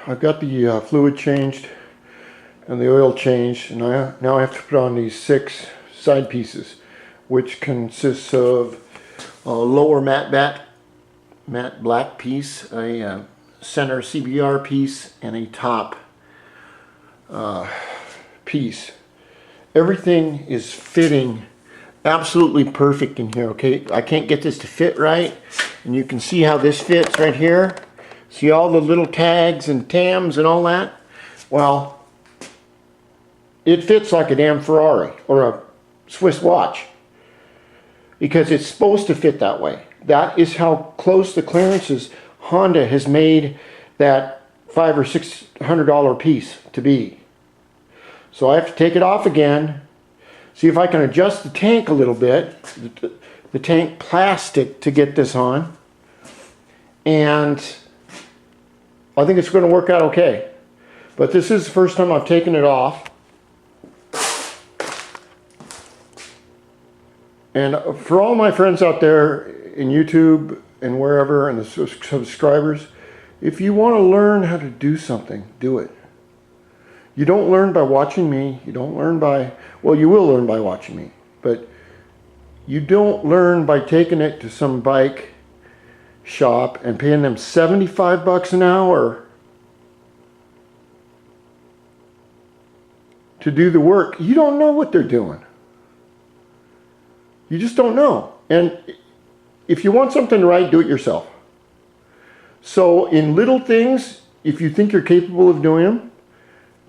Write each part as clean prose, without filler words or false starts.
I've got the fluid changed and the oil changed, and now I have to put on these 6 side pieces, which consists of a lower matte black piece, a center CBR piece, and a top piece. Everything is fitting absolutely perfect in here, okay? I can't get this to fit right, and you can see how this fits right here. See all the little tags and tams and all that? Well, it fits like a damn Ferrari or a Swiss watch, because it's supposed to fit that way. That is how close the clearances Honda has made that $500 or $600 piece to be. So I have to take it off again, see if I can adjust the tank a little bit, the tank plastic, to get this on, and I think it's going to work out okay. But this is the first time I've taken it off. And for all my friends out there in YouTube and wherever, and the subscribers, if you want to learn how to do something, do it. You don't learn by watching me. You don't learn by, well, you will learn by watching me, but you don't learn by taking it to some bike shop and paying them 75 bucks an hour to do the work. You don't know what they're doing. You just don't know. And if you want something right, do it yourself. So in little things, if you think you're capable of doing them,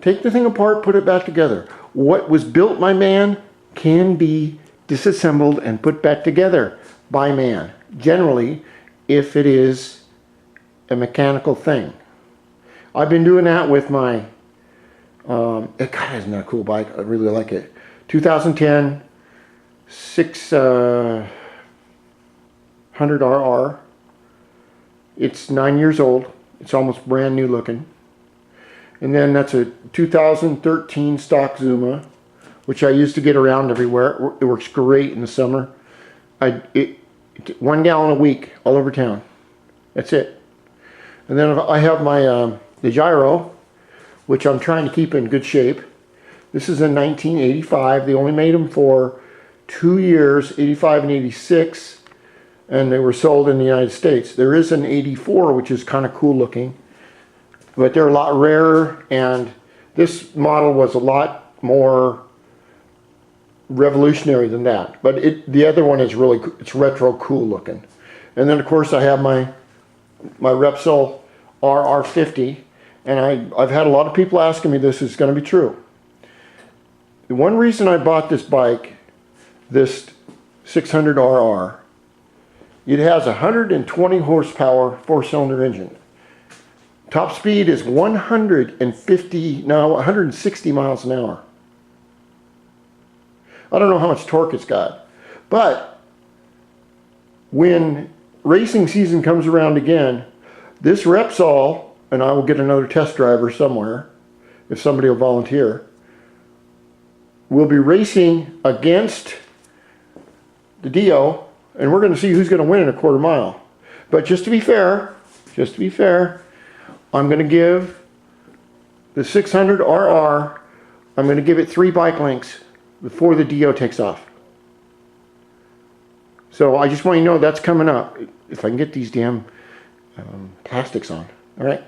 take the thing apart, put it back together. What was built, my man, can be disassembled and put back together by man. Generally, if it is a mechanical thing. I've been doing that with my, God, isn't that a cool bike? I really like it. 2010 600RR. It's 9 years old. It's almost brand new looking. And then that's a 2013 stock Zuma, which I used to get around everywhere. It works great in the summer. 1 gallon a week all over town. That's it. And then I have my the gyro, which I'm trying to keep in good shape. This is in 1985. They only made them for 2 years, 85 and 86, and they were sold in the United States. There is an 84, which is kind of cool looking, but they're a lot rarer, and this model was a lot more revolutionary than that. But the other one is really, it's retro cool looking. And then of course I have my Repsol RR50, and I've had a lot of people asking me this is going to be true. The one reason I bought this bike, this 600RR, it has a 120 horsepower 4-cylinder engine. Top speed is 160 miles an hour. I don't know how much torque it's got, but when racing season comes around again, this Repsol, and I will get another test driver somewhere if somebody will volunteer, will be racing against the Dio, and we're going to see who's going to win in a quarter mile. But just to be fair, I'm going to give the 600RR, I'm going to give it 3 bike lengths before the Dio takes off. So I just want you to know that's coming up, if I can get these damn plastics on. All right.